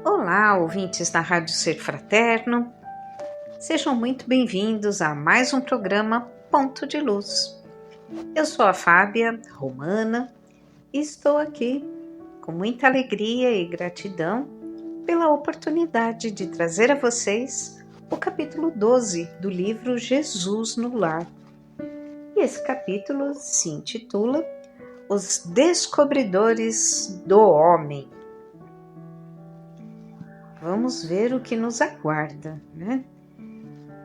Olá, ouvintes da Rádio Ser Fraterno, sejam muito bem-vindos a mais um programa Ponto de Luz. Eu sou a Fábia Romana e estou aqui com muita alegria e gratidão pela oportunidade de trazer a vocês o capítulo 12 do livro Jesus no Lar. E esse capítulo se intitula Os Descobridores do Homem. Vamos ver o que nos aguarda, né?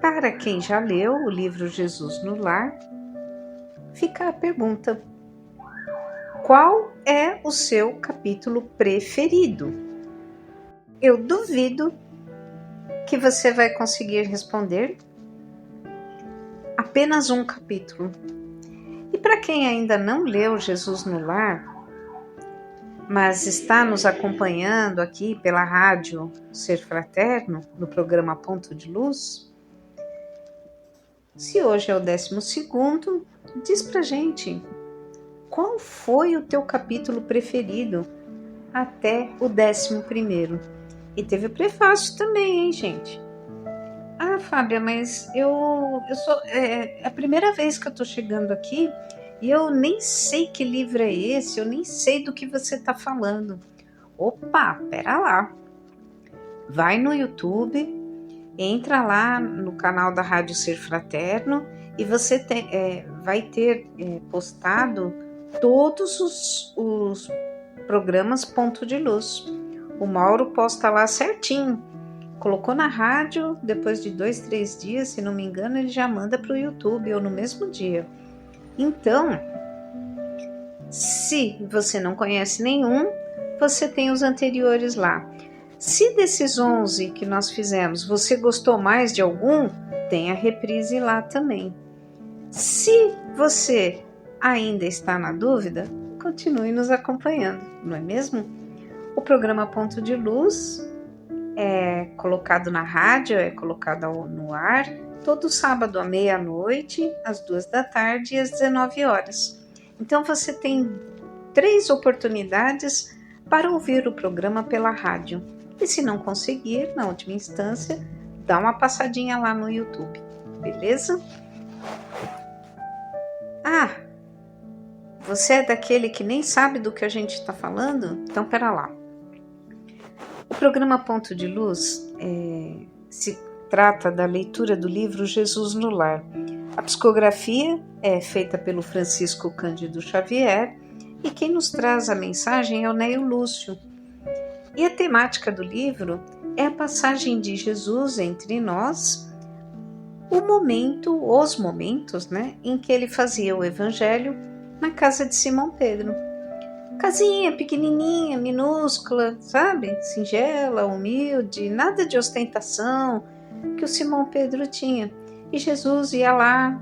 Para quem já leu o livro Jesus no Lar, fica a pergunta: qual é o seu capítulo preferido? Eu duvido que você vai conseguir responder apenas um capítulo. E para quem ainda não leu Jesus no Lar, mas está nos acompanhando aqui pela Rádio Ser Fraterno, no programa Ponto de Luz, se hoje é o 12º, diz pra gente, qual foi o teu capítulo preferido até o 11º? E teve o prefácio também, hein, gente? Ah, Fábia, mas eu sou... É a primeira vez que eu tô chegando aqui e eu nem sei que livro é esse, eu nem sei do que você tá falando. Opa, pera lá. Vai no YouTube, entra lá no canal da Rádio Ser Fraterno e você vai ter postado todos os programas Ponto de Luz. O Mauro posta lá certinho. Colocou na rádio, depois de 2, 3 dias, se não me engano, ele já manda para o YouTube ou no mesmo dia. Então, se você não conhece nenhum, você tem os anteriores lá. Se desses 11 que nós fizemos, você gostou mais de algum, tem a reprise lá também. Se você ainda está na dúvida, continue nos acompanhando, não é mesmo? O programa Ponto de Luz é colocado na rádio, é colocado no ar, todo sábado à meia-noite, às 14h e às 19h. Então você tem 3 oportunidades para ouvir o programa pela rádio. E se não conseguir, na última instância, dá uma passadinha lá no YouTube, beleza? Ah, você é daquele que nem sabe do que a gente está falando? Então, pera lá. O programa Ponto de Luz se trata da leitura do livro Jesus no Lar. A psicografia é feita pelo Francisco Cândido Xavier e quem nos traz a mensagem é o Neio Lúcio. E a temática do livro é a passagem de Jesus entre nós, os momentos, né, em que ele fazia o evangelho na casa de Simão Pedro. Casinha pequenininha, minúscula, sabe? Singela, humilde, nada de ostentação que o Simão Pedro tinha. E Jesus ia lá,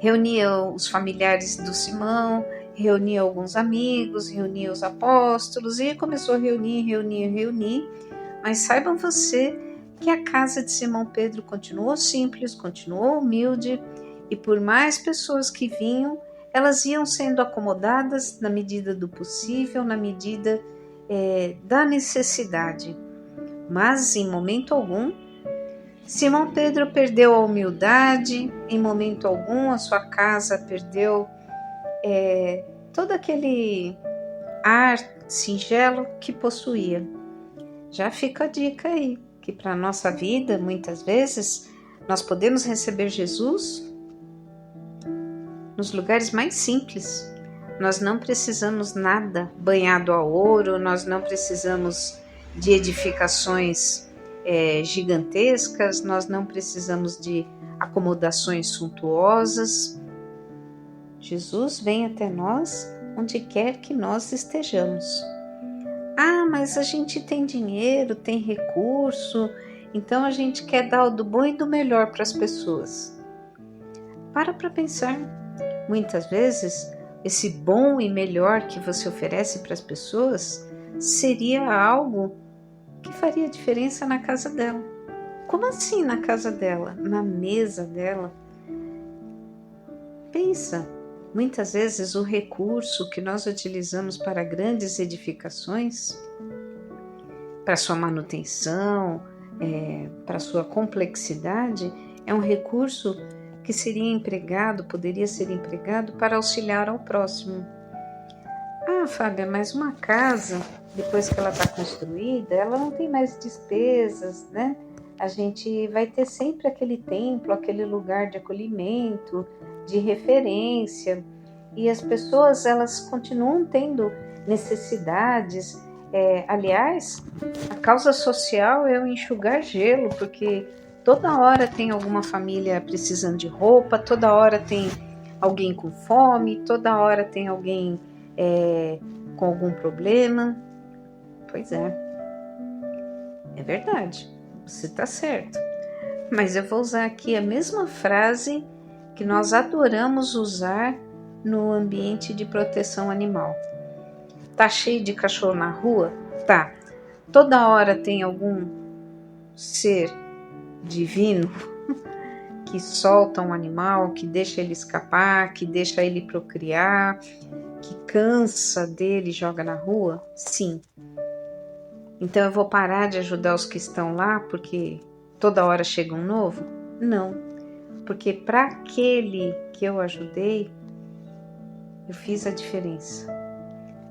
reunia os familiares do Simão, reunia alguns amigos, reunia os apóstolos e começou a reunir. Mas saibam você que a casa de Simão Pedro continuou simples, continuou humilde e por mais pessoas que vinham, elas iam sendo acomodadas na medida do possível, na medida da necessidade. Mas em momento algum, Simão Pedro perdeu a humildade, em momento algum a sua casa perdeu todo aquele ar singelo que possuía. Já fica a dica aí, que para a nossa vida, muitas vezes, nós podemos receber Jesus nos lugares mais simples. Nós não precisamos nada banhado a ouro, nós não precisamos de edificações gigantescas, nós não precisamos de acomodações suntuosas. Jesus vem até nós onde quer que nós estejamos. Ah, mas a gente tem dinheiro, tem recurso, então a gente quer dar o do bom e do melhor para as pessoas. Para pensar. Muitas vezes, esse bom e melhor que você oferece para as pessoas seria algo que faria diferença na casa dela. Como assim na casa dela? Na mesa dela? Pensa, muitas vezes o recurso que nós utilizamos para grandes edificações, para sua manutenção, para sua complexidade, é um recurso que seria empregado, poderia ser empregado para auxiliar ao próximo. Ah, Fábia, mas uma casa, depois que ela está construída, ela não tem mais despesas, né? A gente vai ter sempre aquele templo, aquele lugar de acolhimento, de referência, e as pessoas, elas continuam tendo necessidades. Aliás, a causa social é o enxugar gelo, porque toda hora tem alguma família precisando de roupa, toda hora tem alguém com fome, toda hora tem alguém com algum problema. Pois é verdade, você está certo. Mas eu vou usar aqui a mesma frase que nós adoramos usar no ambiente de proteção animal. Tá cheio de cachorro na rua? Tá. Toda hora tem algum ser divino que solta um animal, que deixa ele escapar, que deixa ele procriar, que cansa dele e joga na rua? Sim. Então eu vou parar de ajudar os que estão lá porque toda hora chega um novo? Não. Porque para aquele que eu ajudei, eu fiz a diferença.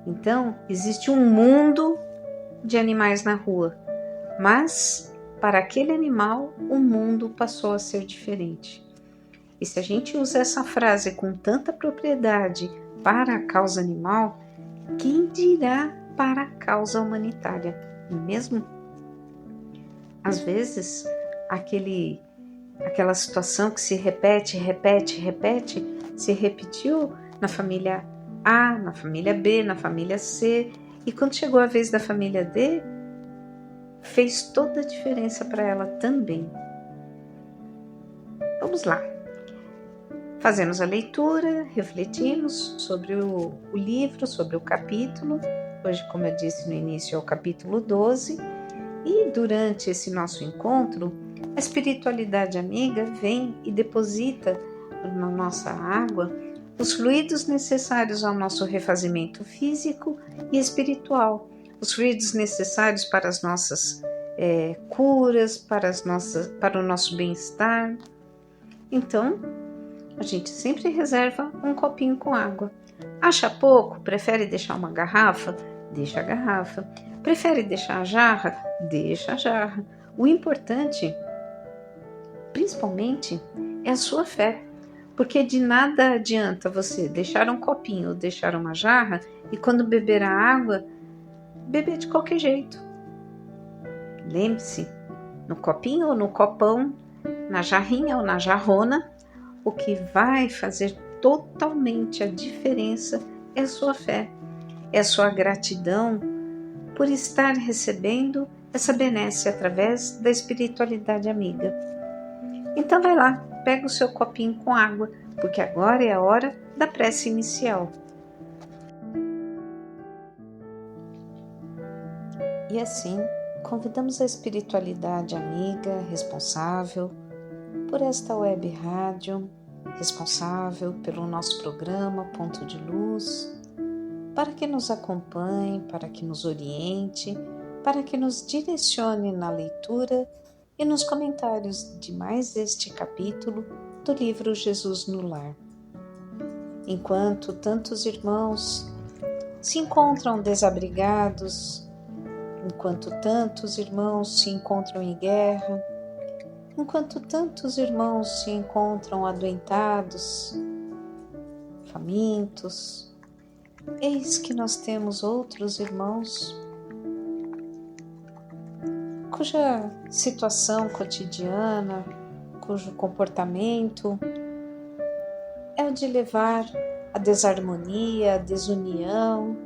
Então, existe um mundo de animais na rua, mas para aquele animal, o mundo passou a ser diferente. E se a gente usa essa frase com tanta propriedade para a causa animal, quem dirá para a causa humanitária, não é mesmo? Às vezes, aquela situação que se repete, se repetiu na família A, na família B, na família C, e quando chegou a vez da família D, fez toda a diferença para ela também. Vamos lá. Fazemos a leitura, refletimos sobre o livro, sobre o capítulo. Hoje, como eu disse no início, é o capítulo 12. E durante esse nosso encontro, a espiritualidade amiga vem e deposita na nossa água os fluidos necessários ao nosso refazimento físico e espiritual, os fluidos necessários para as nossas curas, para o nosso bem-estar. Então, a gente sempre reserva um copinho com água. Acha pouco? Prefere deixar uma garrafa? Deixa a garrafa. Prefere deixar a jarra? Deixa a jarra. O importante, principalmente, é a sua fé. Porque de nada adianta você deixar um copinho ou deixar uma jarra e quando beber a água, beber de qualquer jeito. Lembre-se, no copinho ou no copão, na jarrinha ou na jarrona, o que vai fazer totalmente a diferença é a sua fé, é a sua gratidão por estar recebendo essa benesse através da espiritualidade amiga. Então vai lá, pega o seu copinho com água, porque agora é a hora da prece inicial. E assim, convidamos a espiritualidade amiga, responsável por esta web rádio, responsável pelo nosso programa Ponto de Luz, para que nos acompanhe, para que nos oriente, para que nos direcione na leitura e nos comentários de mais este capítulo do livro Jesus no Lar. Enquanto tantos irmãos se encontram desabrigados, enquanto tantos irmãos se encontram em guerra, enquanto tantos irmãos se encontram adoentados, famintos, eis que nós temos outros irmãos cuja situação cotidiana, cujo comportamento é o de levar a desarmonia, a desunião,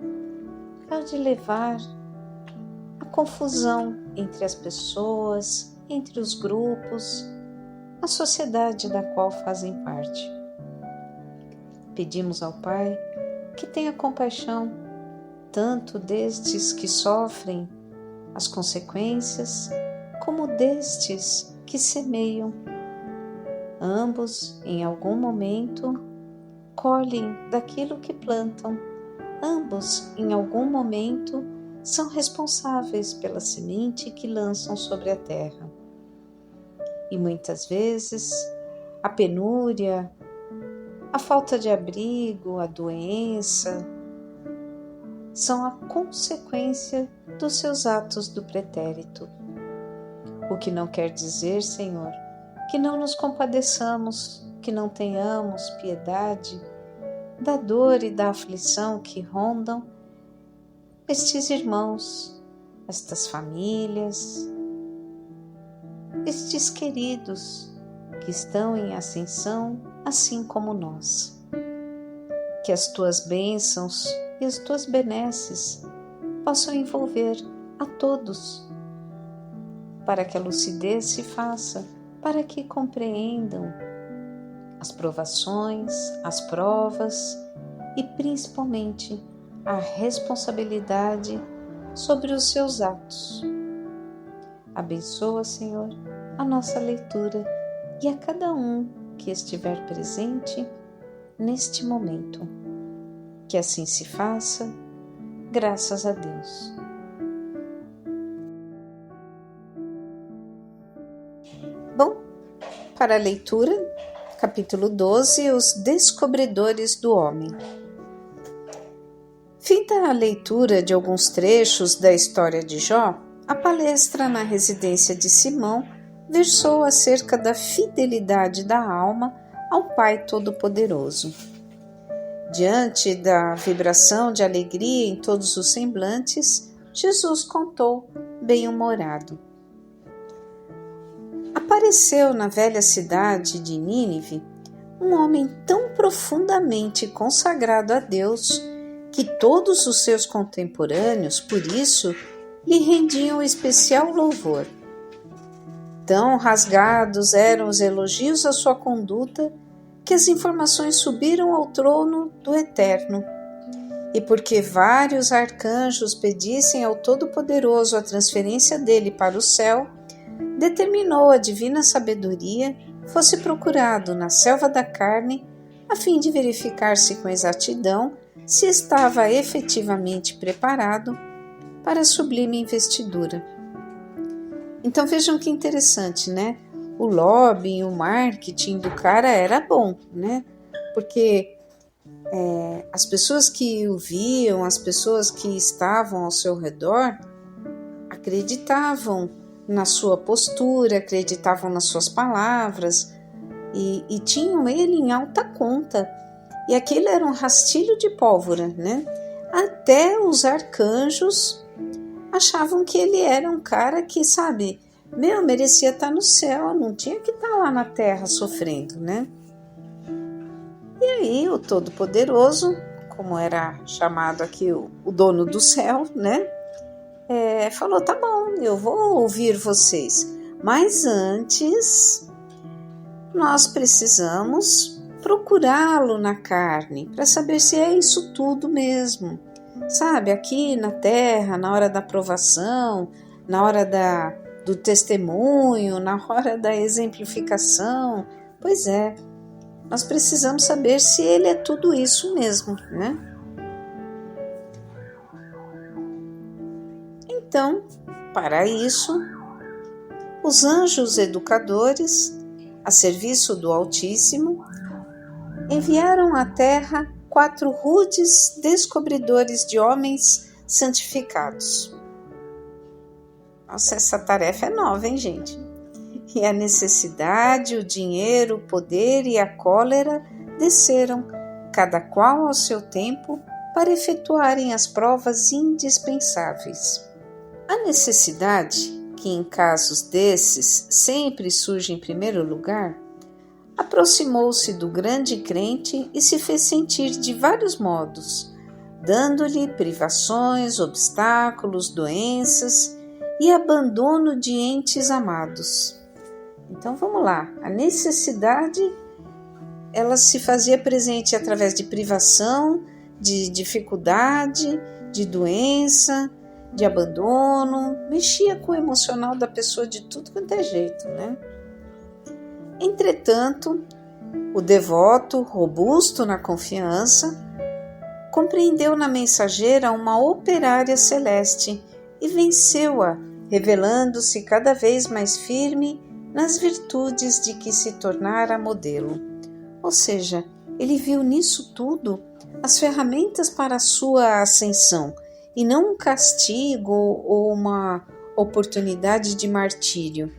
é o de levar a confusão entre as pessoas, entre os grupos, a sociedade da qual fazem parte. Pedimos ao Pai que tenha compaixão tanto destes que sofrem as consequências, como destes que semeiam. Ambos, em algum momento, colhem daquilo que plantam. Ambos, em algum momento, são responsáveis pela semente que lançam sobre a terra. E muitas vezes, a penúria, a falta de abrigo, a doença, são a consequência dos seus atos do pretérito. O que não quer dizer, Senhor, que não nos compadeçamos, que não tenhamos piedade da dor e da aflição que rondam estes irmãos, estas famílias, estes queridos que estão em ascensão, assim como nós. Que as tuas bênçãos e as tuas benesses possam envolver a todos, para que a lucidez se faça, para que compreendam as provações, as provas e principalmente a responsabilidade sobre os seus atos. Abençoa, Senhor, a nossa leitura e a cada um que estiver presente neste momento. Que assim se faça, graças a Deus. Bom, para a leitura, capítulo 12, os descobridores do homem. Fita a leitura de alguns trechos da história de Jó, a palestra na residência de Simão versou acerca da fidelidade da alma ao Pai Todo-Poderoso. Diante da vibração de alegria em todos os semblantes, Jesus contou, bem-humorado. Apareceu na velha cidade de Nínive um homem tão profundamente consagrado a Deus que todos os seus contemporâneos, por isso, lhe rendiam especial louvor. Tão rasgados eram os elogios à sua conduta que as informações subiram ao trono do Eterno. E porque vários arcanjos pedissem ao Todo-Poderoso a transferência dele para o céu, determinou a divina sabedoria fosse procurado na selva da carne, a fim de verificar-se com exatidão se estava efetivamente preparado para a sublime investidura. Então vejam que interessante, né? O lobby, o marketing do cara era bom, né? Porque as pessoas que o viam, as pessoas que estavam ao seu redor, acreditavam na sua postura, acreditavam nas suas palavras e tinham ele em alta conta. E aquilo era um rastilho de pólvora, né? Até os arcanjos achavam que ele era um cara que, sabe, merecia estar no céu, não tinha que estar lá na terra sofrendo, né? E aí o Todo-Poderoso, como era chamado aqui o dono do céu, né? Falou, tá bom, eu vou ouvir vocês, mas antes nós precisamos procurá-lo na carne para saber se é isso tudo mesmo, sabe, aqui na terra, na hora da provação, na hora do testemunho, na hora da exemplificação. Pois é, nós precisamos saber se ele é tudo isso mesmo, né? Então, para isso, os anjos educadores, a serviço do Altíssimo, enviaram à terra 4 rudes descobridores de homens santificados. Nossa, essa tarefa é nova, hein, gente? E a necessidade, o dinheiro, o poder e a cólera desceram, cada qual ao seu tempo, para efetuarem as provas indispensáveis. A necessidade, que em casos desses sempre surge em primeiro lugar, aproximou-se do grande crente e se fez sentir de vários modos, dando-lhe privações, obstáculos, doenças e abandono de entes amados. Então vamos lá, a necessidade ela se fazia presente através de privação, de dificuldade, de doença, de abandono, mexia com o emocional da pessoa de tudo quanto é jeito, né? Entretanto, o devoto, robusto na confiança, compreendeu na mensageira uma operária celeste e venceu-a, revelando-se cada vez mais firme nas virtudes de que se tornara modelo. Ou seja, ele viu nisso tudo as ferramentas para a sua ascensão, e não um castigo ou uma oportunidade de martírio.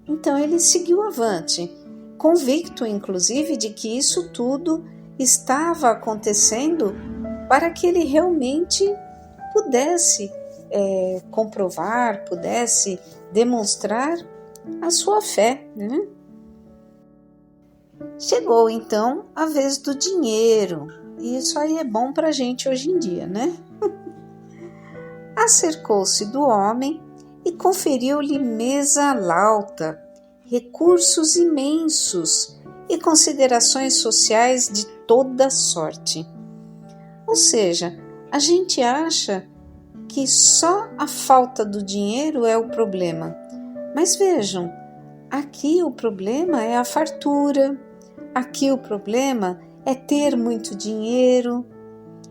Então ele seguiu avante, convicto inclusive de que isso tudo estava acontecendo para que ele realmente pudesse comprovar, pudesse demonstrar a sua fé, né? Chegou então a vez do dinheiro, e isso aí é bom para a gente hoje em dia, né? Acercou-se do homem e conferiu-lhe mesa lauta, recursos imensos e considerações sociais de toda sorte. Ou seja, a gente acha que só a falta do dinheiro é o problema. Mas vejam, aqui o problema é a fartura, aqui o problema é ter muito dinheiro,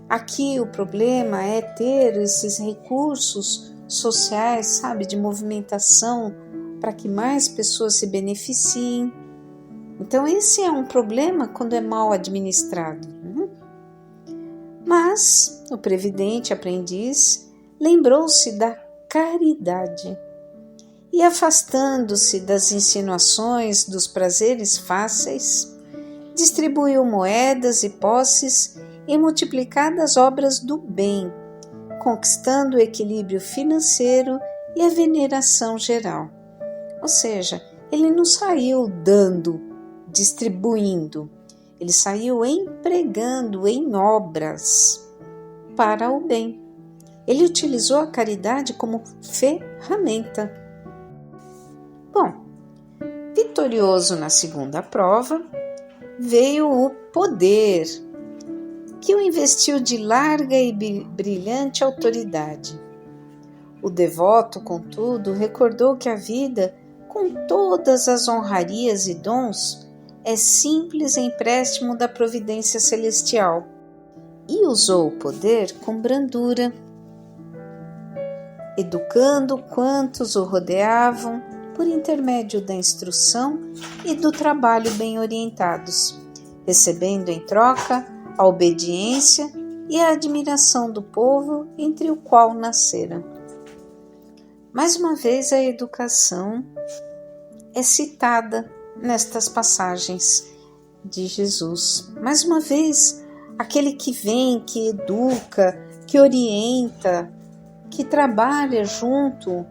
aqui o problema é ter esses recursos sociais, sabe, de movimentação para que mais pessoas se beneficiem. Então esse é um problema quando é mal administrado, né? Mas o previdente aprendiz lembrou-se da caridade e, afastando-se das insinuações dos prazeres fáceis, distribuiu moedas e posses em multiplicadas obras do bem, conquistando o equilíbrio financeiro e a veneração geral. Ou seja, ele não saiu dando, distribuindo, ele saiu empregando em obras para o bem. Ele utilizou a caridade como ferramenta. Bom, vitorioso na segunda prova, veio o poder, que o investiu de larga e brilhante autoridade. O devoto, contudo, recordou que a vida, com todas as honrarias e dons, é simples empréstimo da providência celestial, e usou o poder com brandura, educando quantos o rodeavam por intermédio da instrução e do trabalho bem orientados, recebendo em troca a obediência e a admiração do povo entre o qual nascera. Mais uma vez a educação é citada nestas passagens de Jesus. Mais uma vez, aquele que vem, que educa, que orienta, que trabalha junto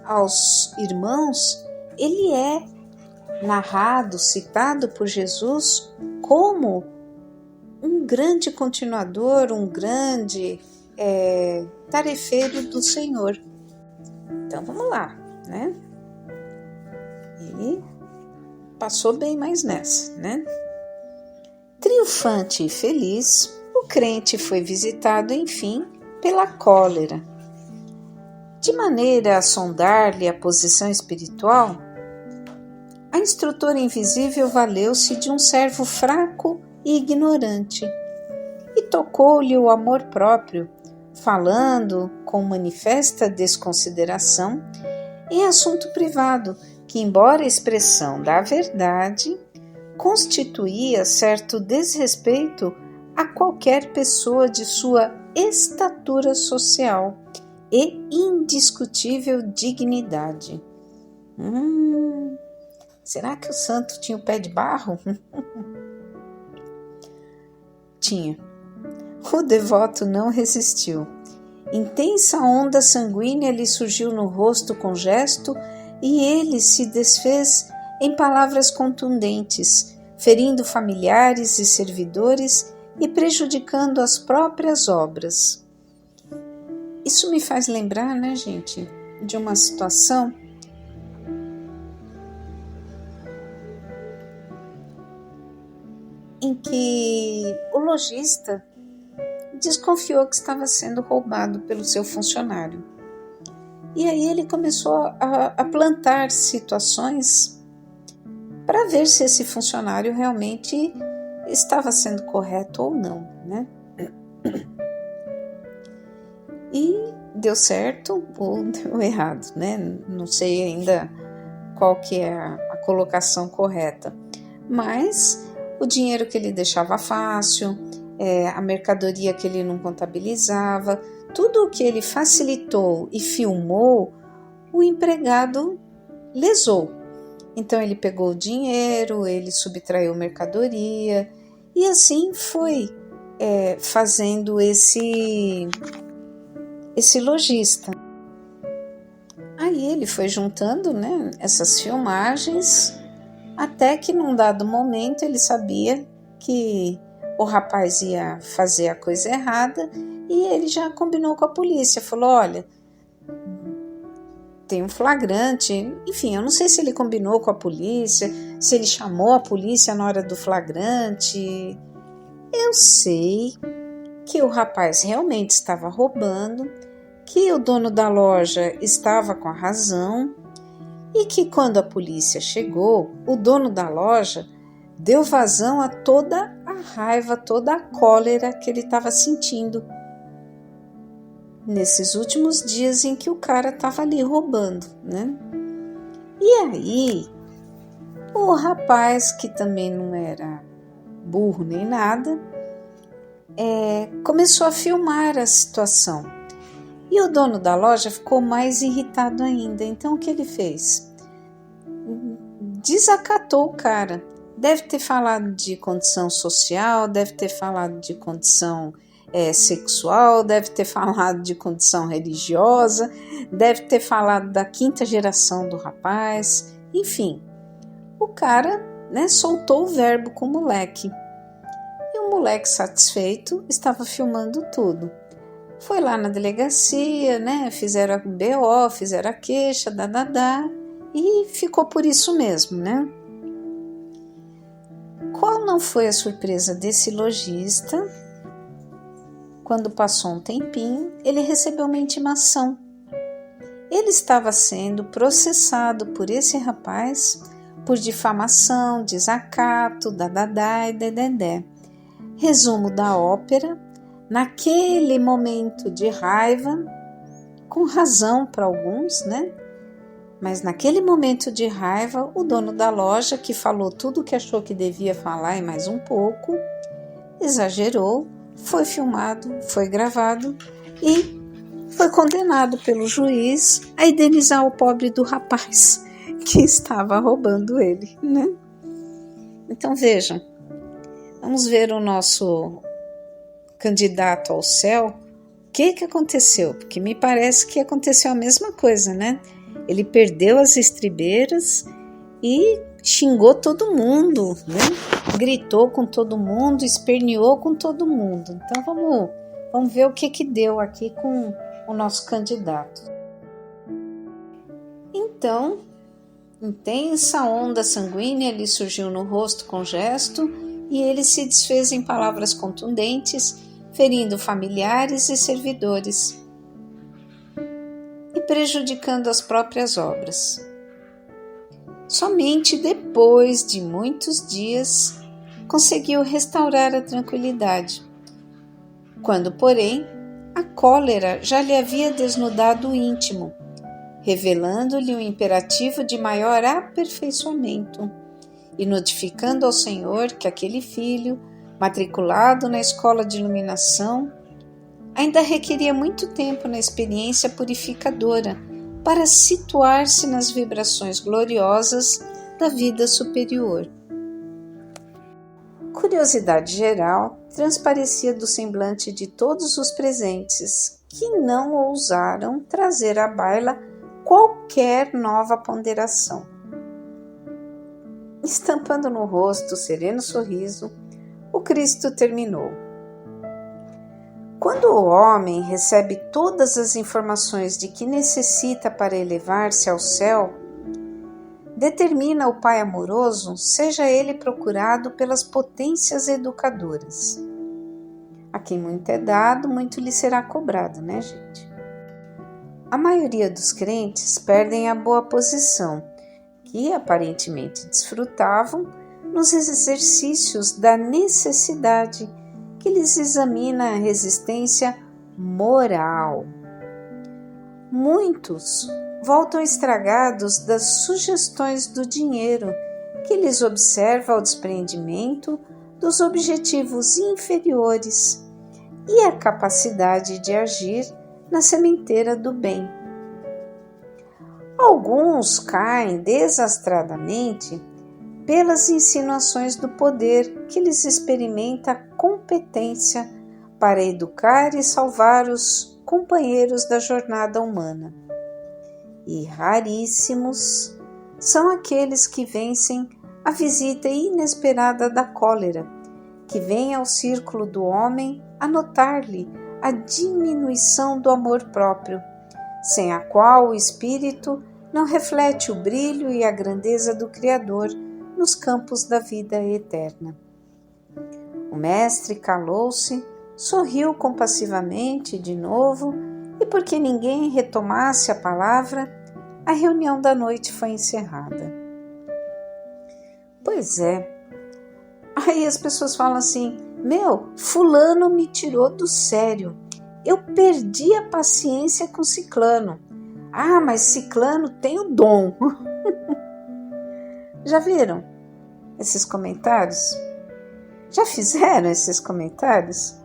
aos irmãos, ele é narrado, citado por Jesus como um grande continuador, um grande tarefeiro do Senhor. Então vamos lá, né? Ele passou bem mais nessa, né? Triunfante e feliz, o crente foi visitado, enfim, pela cólera. De maneira a sondar-lhe a posição espiritual, a instrutora invisível valeu-se de um servo fraco e ignorante e tocou-lhe o amor próprio, falando com manifesta desconsideração em assunto privado que, embora expressão da verdade, constituía certo desrespeito a qualquer pessoa de sua estatura social e indiscutível dignidade. Será que o santo tinha o pé de barro? Tinha. O devoto não resistiu. Intensa onda sanguínea lhe surgiu no rosto com gesto e ele se desfez em palavras contundentes, ferindo familiares e servidores e prejudicando as próprias obras. Isso me faz lembrar, né, gente, de uma situação em que o lojista desconfiou que estava sendo roubado pelo seu funcionário. E aí ele começou a plantar situações para ver se esse funcionário realmente estava sendo correto ou não, né? E deu certo ou deu errado, né? Não sei ainda qual que é a colocação correta, mas o dinheiro que ele deixava fácil, a mercadoria que ele não contabilizava, tudo o que ele facilitou e filmou, o empregado lesou. Então ele pegou o dinheiro, ele subtraiu mercadoria e assim foi fazendo esse lojista. Aí ele foi juntando, né, essas filmagens, até que num dado momento ele sabia que o rapaz ia fazer a coisa errada e ele já combinou com a polícia, falou, olha, tem um flagrante, enfim, eu não sei se ele combinou com a polícia, se ele chamou a polícia na hora do flagrante. Eu sei que o rapaz realmente estava roubando, que o dono da loja estava com a razão e que quando a polícia chegou, o dono da loja deu vazão a toda a raiva, toda a cólera que ele estava sentindo nesses últimos dias em que o cara estava ali roubando, né? E aí, o rapaz, que também não era burro nem nada, começou a filmar a situação. E o dono da loja ficou mais irritado ainda. Então, o que ele fez? Desacatou o cara. Deve ter falado de condição social, deve ter falado de condição sexual, deve ter falado de condição religiosa, deve ter falado da 5ª geração do rapaz. Enfim, o cara, né, soltou o verbo com o moleque. E o moleque, satisfeito, estava filmando tudo. Foi lá na delegacia, né, fizeram a BO, fizeram a queixa, e ficou por isso mesmo, né? Qual não foi a surpresa desse lojista? Quando passou um tempinho, ele recebeu uma intimação. Ele estava sendo processado por esse rapaz por difamação, desacato, e dedé. Resumo da ópera: naquele momento de raiva, com razão para alguns, né? Mas naquele momento de raiva, o dono da loja, que falou tudo o que achou que devia falar e mais um pouco, exagerou, foi filmado, foi gravado e foi condenado pelo juiz a indenizar o pobre do rapaz que estava roubando ele, né? Então vejam, vamos ver o nosso candidato ao céu. O que aconteceu? Porque me parece que aconteceu a mesma coisa, né? Ele perdeu as estribeiras e xingou todo mundo, né? Gritou com todo mundo, esperneou com todo mundo. Então vamos ver o que deu aqui com o nosso candidato. Então, intensa onda sanguínea lhe surgiu no rosto com gesto e ele se desfez em palavras contundentes, ferindo familiares e servidores e prejudicando as próprias obras. Somente depois de muitos dias conseguiu restaurar a tranquilidade, quando, porém, a cólera já lhe havia desnudado o íntimo, revelando-lhe o imperativo de maior aperfeiçoamento e notificando ao Senhor que aquele filho, matriculado na escola de iluminação, ainda requeria muito tempo na experiência purificadora para situar-se nas vibrações gloriosas da vida superior. Curiosidade geral transparecia do semblante de todos os presentes, que não ousaram trazer à baila qualquer nova ponderação. Estampando no rosto o sereno sorriso, o Cristo terminou. Quando o homem recebe todas as informações de que necessita para elevar-se ao céu, determina o Pai amoroso, seja ele procurado pelas potências educadoras. A quem muito é dado, muito lhe será cobrado, né, gente? A maioria dos crentes perdem a boa posição, que aparentemente desfrutavam, nos exercícios da necessidade, que lhes examina a resistência moral. Muitos voltam estragados das sugestões do dinheiro, que lhes observa o desprendimento dos objetivos inferiores e a capacidade de agir na sementeira do bem. Alguns caem desastradamente pelas insinuações do poder que lhes experimenta competência para educar e salvar os companheiros da jornada humana. E raríssimos são aqueles que vencem a visita inesperada da cólera, que vem ao círculo do homem a notar-lhe a diminuição do amor próprio, sem a qual o espírito não reflete o brilho e a grandeza do Criador nos campos da vida eterna. O mestre calou-se, sorriu compassivamente de novo, e porque ninguém retomasse a palavra, a reunião da noite foi encerrada. Pois é. Aí as pessoas falam assim: fulano me tirou do sério. Eu perdi a paciência com ciclano. Mas ciclano tem o dom. Já viram esses comentários? Já fizeram esses comentários?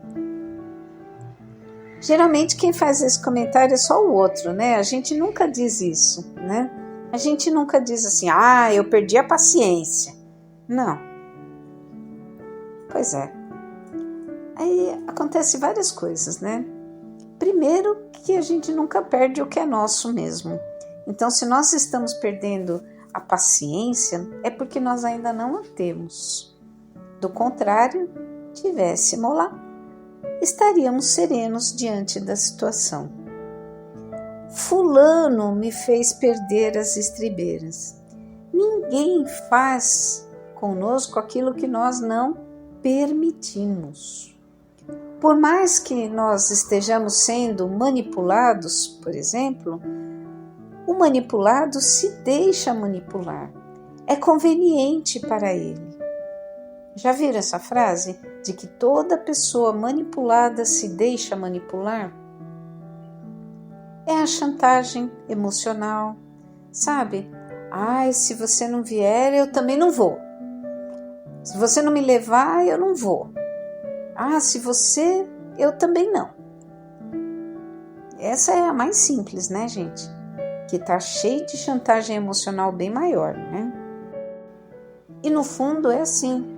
Geralmente quem faz esse comentário é só o outro, né? A gente nunca diz isso, né? A gente nunca diz assim: eu perdi a paciência. Não. Pois é. Aí acontece várias coisas, né? Primeiro, que a gente nunca perde o que é nosso mesmo. Então, se nós estamos perdendo a paciência, é porque nós ainda não a temos. Do contrário, tivéssemos lá, estaríamos serenos diante da situação. Fulano me fez perder as estribeiras. Ninguém faz conosco aquilo que nós não permitimos. Por mais que nós estejamos sendo manipulados, por exemplo, o manipulado se deixa manipular. É conveniente para ele. Já viram essa frase de que toda pessoa manipulada se deixa manipular? É a chantagem emocional, sabe? Se você não vier, eu também não vou. Se você não me levar, eu não vou. Se você, eu também não. Essa é a mais simples, né, gente? Que tá cheio de chantagem emocional bem maior, né? E no fundo é assim.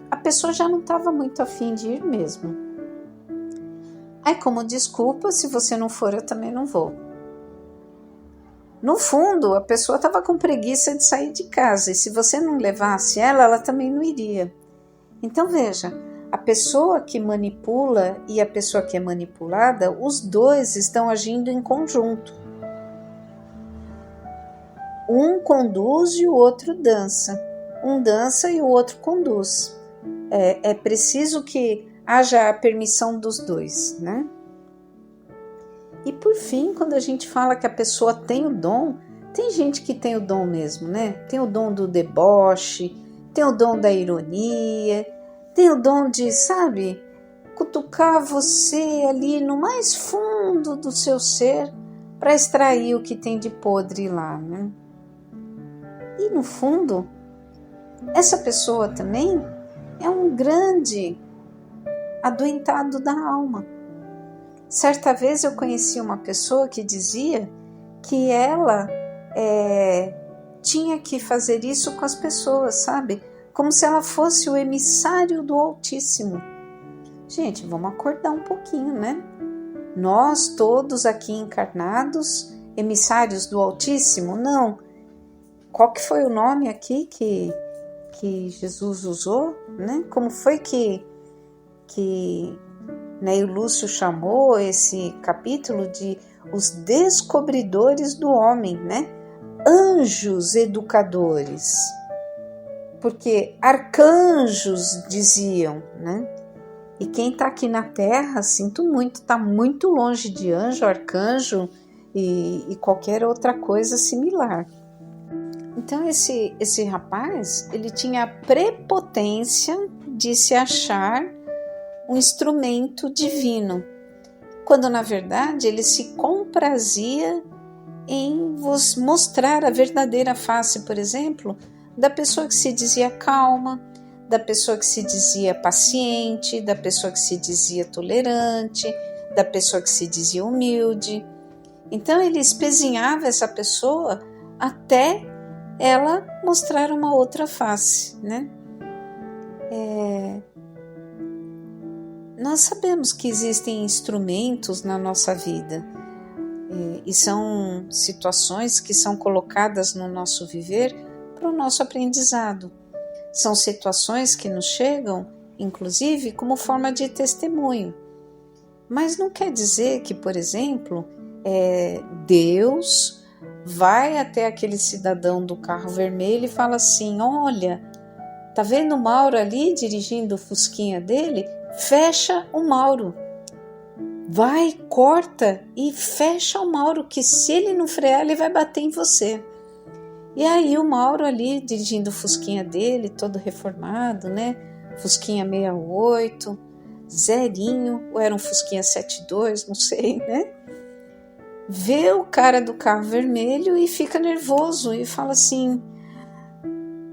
A pessoa já não estava muito afim de ir mesmo. Como desculpa, se você não for, eu também não vou. No fundo, a pessoa estava com preguiça de sair de casa, e se você não levasse ela também não iria. Então veja, a pessoa que manipula e a pessoa que é manipulada, os dois estão agindo em conjunto. Um conduz e o outro dança. Um dança e o outro conduz. É preciso que haja a permissão dos dois, né? E por fim, quando a gente fala que a pessoa tem o dom, tem gente que tem o dom mesmo, né? Tem o dom do deboche, tem o dom da ironia, tem o dom de, cutucar você ali no mais fundo do seu ser para extrair o que tem de podre lá, né? E no fundo, essa pessoa também é um grande adoentado da alma. Certa vez eu conheci uma pessoa que dizia que ela tinha que fazer isso com as pessoas, como se ela fosse o emissário do Altíssimo. Gente, vamos acordar um pouquinho, né? Nós todos aqui encarnados, emissários do Altíssimo? Não. Qual que foi o nome aqui que Jesus usou, né? Como foi que Neio Lúcio chamou esse capítulo de os descobridores do homem, né? Anjos educadores. Porque arcanjos diziam, né? E quem está aqui na Terra, sinto muito, está muito longe de anjo, arcanjo e qualquer outra coisa similar. Então esse rapaz, ele tinha a prepotência de se achar um instrumento divino, quando na verdade ele se comprazia em vos mostrar a verdadeira face, por exemplo, da pessoa que se dizia calma, da pessoa que se dizia paciente, da pessoa que se dizia tolerante, da pessoa que se dizia humilde. Então ele espezinhava essa pessoa até ela mostrar uma outra face, né? Nós sabemos que existem instrumentos na nossa vida e são situações que são colocadas no nosso viver para o nosso aprendizado. São situações que nos chegam, inclusive, como forma de testemunho. Mas não quer dizer que, por exemplo, Deus vai até aquele cidadão do carro vermelho e fala assim: olha, tá vendo o Mauro ali dirigindo o fusquinha dele? Fecha o Mauro. Vai, corta e fecha o Mauro, que se ele não frear, ele vai bater em você. E aí o Mauro ali dirigindo o fusquinha dele, todo reformado, né? Fusquinha 68, zerinho, ou era um Fusquinha 72, não sei, né? Vê o cara do carro vermelho e fica nervoso e fala assim: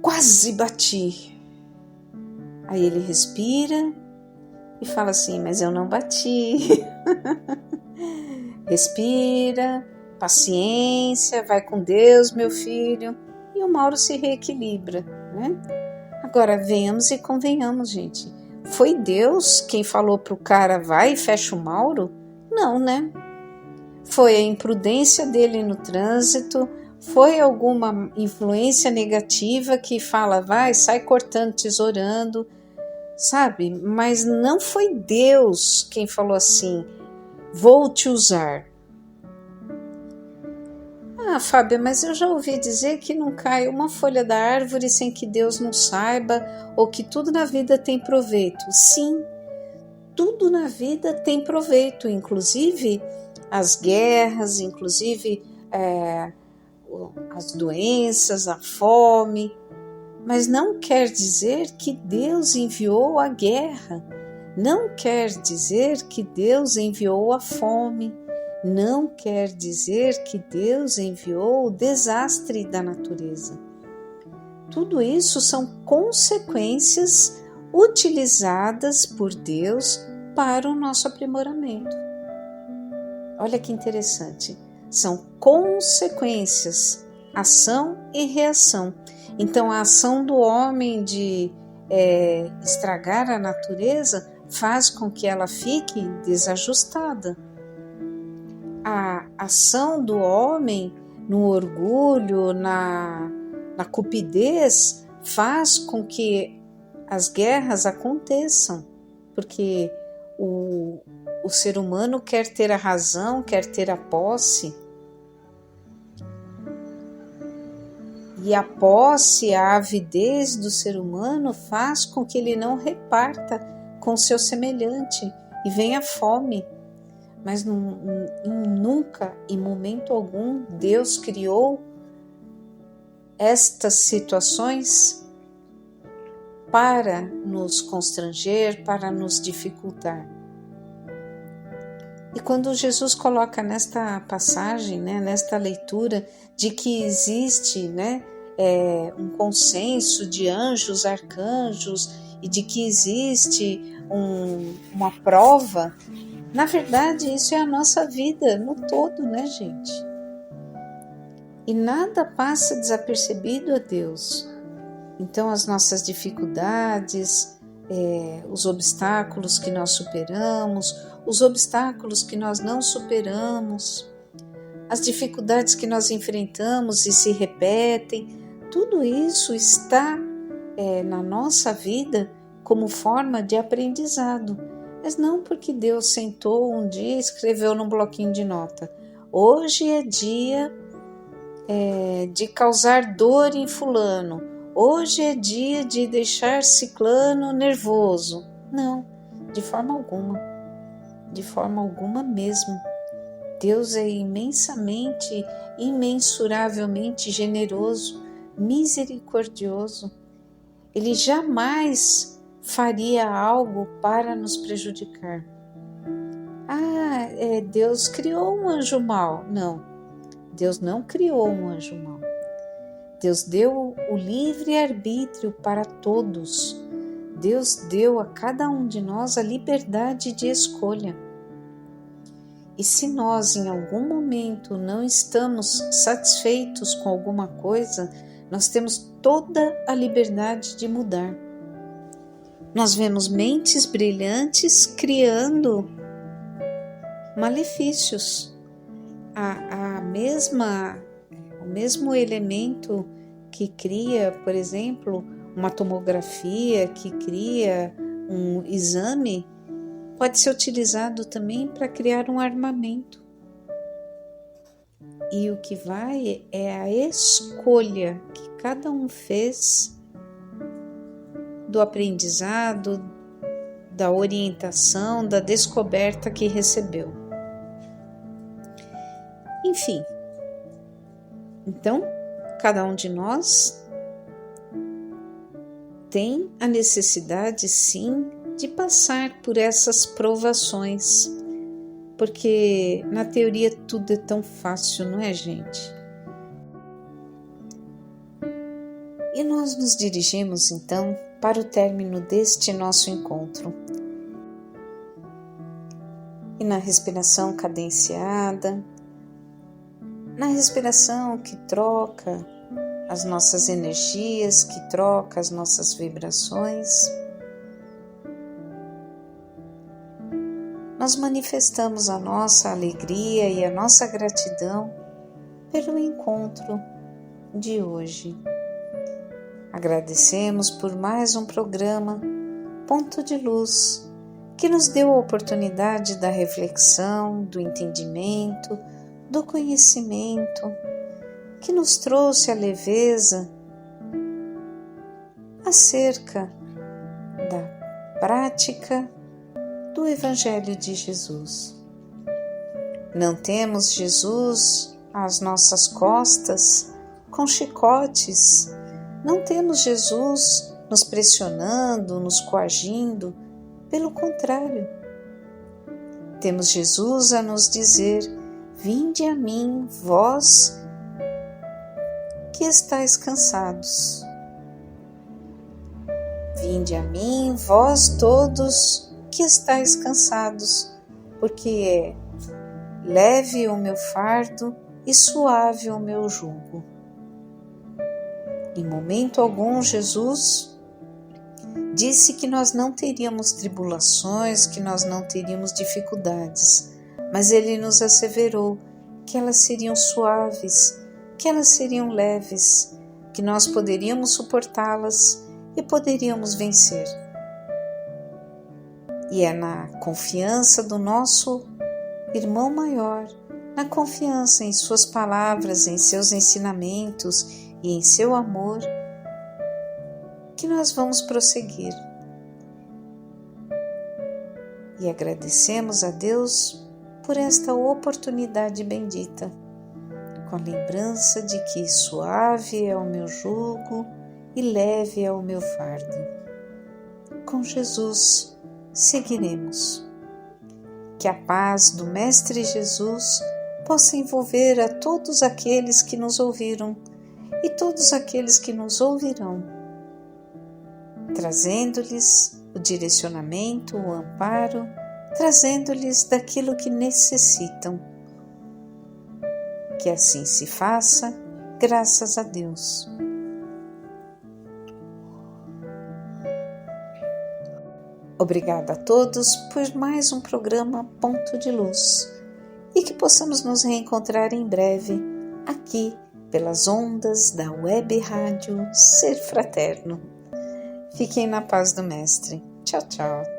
quase bati. Aí ele respira e fala assim: mas eu não bati. Respira, paciência, vai com Deus, meu filho. E o Mauro se reequilibra, né? Agora, venhamos e convenhamos, gente. Foi Deus quem falou pro cara: vai e fecha o Mauro? Não, né? Foi a imprudência dele no trânsito, foi alguma influência negativa que fala: vai, sai cortando, tesourando, sabe? Mas não foi Deus quem falou assim: vou te usar. Ah, Fábia, mas eu já ouvi dizer que não cai uma folha da árvore sem que Deus não saiba, ou que tudo na vida tem proveito. Sim, tudo na vida tem proveito, inclusive as guerras, inclusive as doenças, a fome, mas não quer dizer que Deus enviou a guerra, não quer dizer que Deus enviou a fome, não quer dizer que Deus enviou o desastre da natureza. Tudo isso são consequências utilizadas por Deus para o nosso aprimoramento. Olha que interessante, são consequências, ação e reação. Então a ação do homem de estragar a natureza faz com que ela fique desajustada. A ação do homem no orgulho, na cupidez, faz com que as guerras aconteçam, porque o ser humano quer ter a razão, quer ter a posse. E a posse, a avidez do ser humano faz com que ele não reparta com seu semelhante e venha fome. Mas nunca, em momento algum, Deus criou estas situações para nos constranger, para nos dificultar. E quando Jesus coloca nesta passagem, né, nesta leitura, de que existe, né, um consenso de anjos, arcanjos, e de que existe uma prova, na verdade isso é a nossa vida no todo, né, gente? E nada passa desapercebido a Deus. Então as nossas dificuldades, os obstáculos que nós superamos, os obstáculos que nós não superamos, as dificuldades que nós enfrentamos e se repetem, tudo isso está na nossa vida como forma de aprendizado. Mas não porque Deus sentou um dia e escreveu num bloquinho de nota: hoje é dia de causar dor em fulano, hoje é dia de deixar ciclano nervoso. Não, de forma alguma mesmo. Deus é imensamente, imensuravelmente generoso, misericordioso. Ele jamais faria algo para nos prejudicar. Deus criou um anjo mau. Não, Deus não criou um anjo mau. Deus deu o livre-arbítrio para todos. Deus deu a cada um de nós a liberdade de escolha. E se nós em algum momento não estamos satisfeitos com alguma coisa, nós temos toda a liberdade de mudar. Nós vemos mentes brilhantes criando malefícios. O mesmo elemento que cria, por exemplo, uma tomografia, que cria um exame, pode ser utilizado também para criar um armamento. E o que vai é a escolha que cada um fez do aprendizado, da orientação, da descoberta que recebeu. Enfim, então, cada um de nós tem a necessidade, sim, de passar por essas provações, porque na teoria tudo é tão fácil, não é, gente? E nós nos dirigimos, então, para o término deste nosso encontro. E na respiração cadenciada, na respiração que troca as nossas energias, que troca as nossas vibrações, nós manifestamos a nossa alegria e a nossa gratidão pelo encontro de hoje. Agradecemos por mais um programa Ponto de Luz, que nos deu a oportunidade da reflexão, do entendimento, do conhecimento, que nos trouxe a leveza acerca da prática do Evangelho de Jesus. Não temos Jesus às nossas costas com chicotes, não temos Jesus nos pressionando, nos coagindo, pelo contrário. Temos Jesus a nos dizer: vinde a mim, vós que estáis cansados. Vinde a mim, vós todos que estáis cansados, porque é leve o meu fardo e suave o meu jugo. Em momento algum, Jesus disse que nós não teríamos tribulações, que nós não teríamos dificuldades, mas Ele nos asseverou que elas seriam suaves, que elas seriam leves, que nós poderíamos suportá-las e poderíamos vencer. E é na confiança do nosso irmão maior, na confiança em suas palavras, em seus ensinamentos e em seu amor, que nós vamos prosseguir. E agradecemos a Deus por esta oportunidade bendita, com a lembrança de que suave é o meu jugo e leve é o meu fardo. Com Jesus seguiremos. Que a paz do Mestre Jesus possa envolver a todos aqueles que nos ouviram e todos aqueles que nos ouvirão, trazendo-lhes o direcionamento, o amparo, trazendo-lhes daquilo que necessitam. Que assim se faça, graças a Deus. Obrigada a todos por mais um programa Ponto de Luz e que possamos nos reencontrar em breve aqui pelas ondas da Web Rádio Ser Fraterno. Fiquem na paz do Mestre. Tchau, tchau.